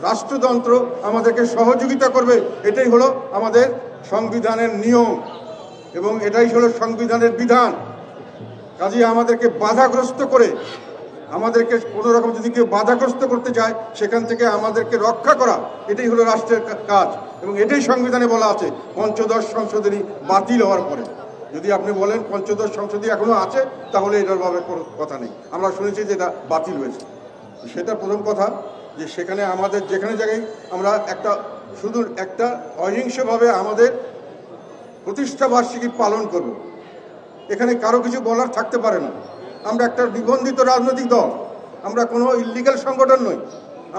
রাষ্ট্রযন্ত্র আমাদেরকে সহযোগিতা করবে, এটাই হলো আমাদের সংবিধানের নিয়ম এবং এটাই হলো সংবিধানের বিধান। কাজেই আমাদেরকে বাধাগ্রস্ত করে, আমাদেরকে কোনো রকম যদি কেউ বাধাগ্রস্ত করতে চায় সেখান থেকে আমাদেরকে রক্ষা করা, এটাই হলো রাষ্ট্রের কাজ এবং এটাই সংবিধানে বলা আছে। পঞ্চদশ সংশোধনী বাতিল হওয়ার পরে যদি আপনি বলেন পঞ্চদশ সংশোধনী এখনো আছে, তাহলে এটার ভাবে কোনো কথা নেই। আমরা শুনেছি যে এটা বাতিল হয়েছে। সেটা প্রথম কথা, যে সেখানে আমাদের যেখানে জায়গায় আমরা শুধু একটা অহিংসভাবে আমাদের প্রতিষ্ঠা বার্ষিকী পালন করব, এখানে কারো কিছু বলার থাকতে পারে না। আমরা একটা নিবন্ধিত রাজনৈতিক দল, আমরা কোনো ইলিগাল সংগঠন নই।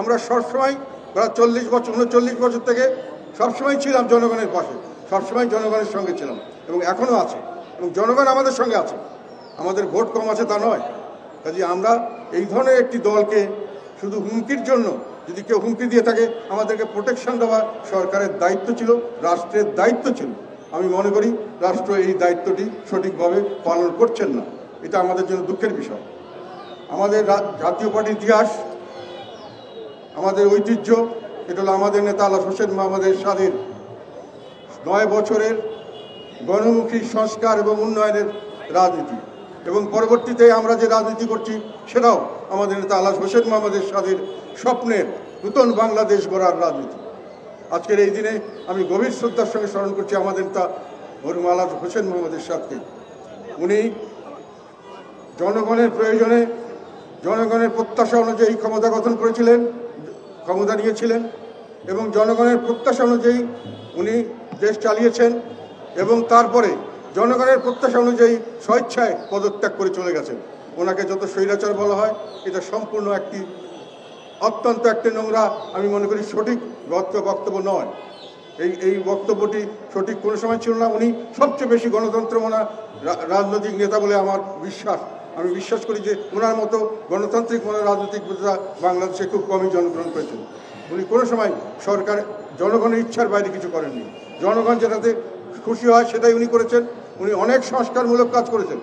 আমরা সবসময় প্রায় 39 বছর থেকে সবসময় ছিলাম জনগণের পাশে, সবসময় জনগণের সঙ্গে ছিলাম এবং এখনও আছে এবং জনগণ আমাদের সঙ্গে আছে। আমাদের ভোট কম আছে তা নয়। কাজে আমরা এই ধরনের একটি দলকে শুধু হুমকির জন্য, যদি কেউ হুমকি দিয়ে থাকে, আমাদেরকে প্রোটেকশন দেওয়া সরকারের দায়িত্ব ছিল, রাষ্ট্রের দায়িত্ব ছিল। আমি মনে করি রাষ্ট্র এই দায়িত্বটি সঠিকভাবে পালন করছেন না। এটা আমাদের জন্য দুঃখের বিষয়। আমাদের জাতীয় পার্টির ইতিহাস, আমাদের ঐতিহ্য, এটা হলো আমাদের নেতা আলহাজ হোসেন মোহাম্মদ এরশাদের 9 বছরের গণমুখী সংস্কার এবং উন্নয়নের রাজনীতি এবং পরবর্তীতে আমরা যে রাজনীতি করছি সেটাও আমাদের নেতা আলহাজ হোসেন মোহাম্মদ এরশাদের স্বপ্নের নূতন বাংলাদেশ গড়ার রাজনীতি। আজকের এই দিনে আমি গভীর শ্রদ্ধার সঙ্গে স্মরণ করছি আমাদের নেতা মরহুম আলহাজ হোসেন মোহাম্মদ এরশাদকে। উনি জনগণের প্রয়োজনে, জনগণের প্রত্যাশা অনুযায়ী ক্ষমতা গঠন করেছিলেন, ক্ষমতা নিয়েছিলেন এবং জনগণের প্রত্যাশা অনুযায়ী উনি দেশ চালিয়েছেন এবং তারপরে জনগণের প্রত্যাশা অনুযায়ী স্বেচ্ছায় পদত্যাগ করে চলে গেছেন। ওনাকে যত স্বৈরাচার বলা হয়, এটা সম্পূর্ণ অত্যন্ত একটি নোংরা, আমি মনে করি সঠিক বক্তব্য নয়। এই বক্তব্যটি সঠিক কোনো সময় ছিল না। উনি সবচেয়ে বেশি গণতন্ত্র মনা রাজনৈতিক নেতা বলে আমার বিশ্বাস। আমি বিশ্বাস করি যে ওনার মতো গণতান্ত্রিক মনা রাজনৈতিক নেতা বাংলাদেশে খুব কমই জন্মগ্রহণ করেছেন। উনি কোনো সময় সরকার জনগণের ইচ্ছার বাইরে কিছু করেননি। জনগণ যেটাতে খুশি হয় সেটাই উনি করেছেন। উনি অনেক সংস্কারমূলক কাজ করেছেন,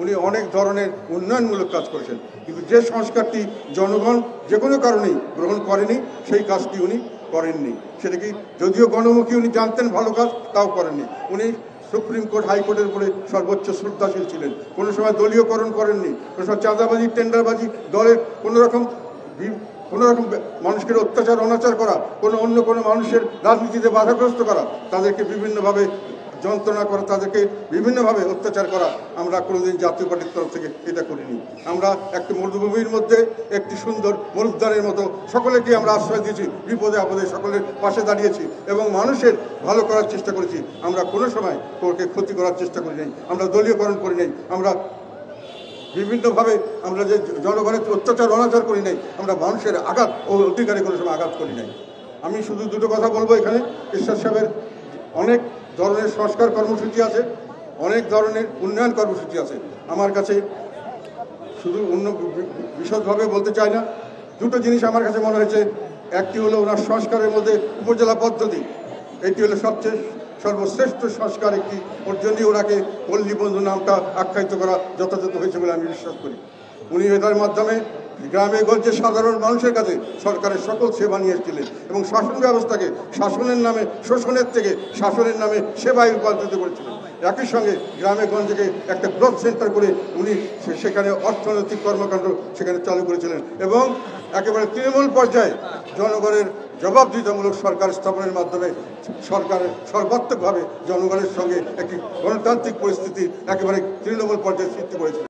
উনি অনেক ধরনের উন্নয়নমূলক কাজ করেছেন, কিন্তু যে সংস্কারটি জনগণ যে কোনো কারণেই গ্রহণ করেনি সেই কাজটি উনি করেননি। সেটা কি, যদিও গণমুখী উনি জানতেন ভালো কাজ, তাও করেননি। উনি সুপ্রিম কোর্ট, হাইকোর্টের উপরে সর্বোচ্চ শ্রদ্ধাশীল ছিলেন। কোনো সময় দলীয়করণ করেননি, কোনো সময় চাঁদাবাজি, টেন্ডারবাজি, দলের কোনো রকম মানুষকে অত্যাচার অনাচার করা, অন্য কোনো মানুষের রাজনীতিতে বাধাগ্রস্ত করা, তাদেরকে বিভিন্নভাবে যন্ত্রণা করা, তাদেরকে বিভিন্নভাবে অত্যাচার করা, আমরা কোনোদিন জাতীয় পার্টির তরফ থেকে এটা করিনি। আমরা একটি মরুভূমির মধ্যে একটি সুন্দর মরুদ্যানের মতো সকলেকে আমরা আশ্রয় দিয়েছি, বিপদে আপদে সকলের পাশে দাঁড়িয়েছি এবং মানুষের ভালো করার চেষ্টা করেছি। আমরা কোনো সময় কাউকে ক্ষতি করার চেষ্টা করি নাই, আমরা দলীয়করণ করি নাই, আমরা বিভিন্নভাবে আমরা যে জনগণের অত্যাচার অনাচার করি নাই, আমরা মানুষের আঘাত ও অধিকারে কোনো সময় আঘাত করি নাই। আমি শুধু দুটো কথা বলবো, এখানে এরশাদ সাহেবের অনেক ধরনের সংস্কার কর্মসূচি আছে, অনেক ধরনের উন্নয়ন কর্মসূচি আছে। আমার কাছে শুধু বিশদভাবে বলতে চাই না, দুটো জিনিস আমার কাছে মনে হয়েছে। একটি হলো ওনার সংস্কারের মধ্যে উপজেলা পদ্ধতি, এটি হলো সবচেয়ে সর্বশ্রেষ্ঠ সংস্কার একটি। ওর জন্যই ওনাকে পল্লী বন্ধু নামটা আখ্যায়িত করা যথাযথ হয়েছে বলে আমি বিশ্বাস করি। উনি এটার মাধ্যমে গ্রামে গঞ্জে সাধারণ মানুষের কাছে সরকারের সকল সেবা নিয়ে এসেছিলেন এবং শাসন ব্যবস্থাকে শাসনের নামে শোষণের থেকে শাসনের নামে সেবায় রূপান্তরিত করেছিলেন। একই সঙ্গে গ্রামে গঞ্জকে একটা গ্রোথ সেন্টার করে উনি সেখানে অর্থনৈতিক কর্মকাণ্ড সেখানে চালু করেছিলেন এবং একেবারে তৃণমূল পর্যায়ে জনগণের জবাবদিহিতামূলক সরকার স্থাপনের মাধ্যমে সরকারের সর্বাত্মকভাবে জনগণের সঙ্গে একটি গণতান্ত্রিক পরিস্থিতি একেবারে তৃণমূল পর্যায়ে সৃষ্টি করেছিলেন।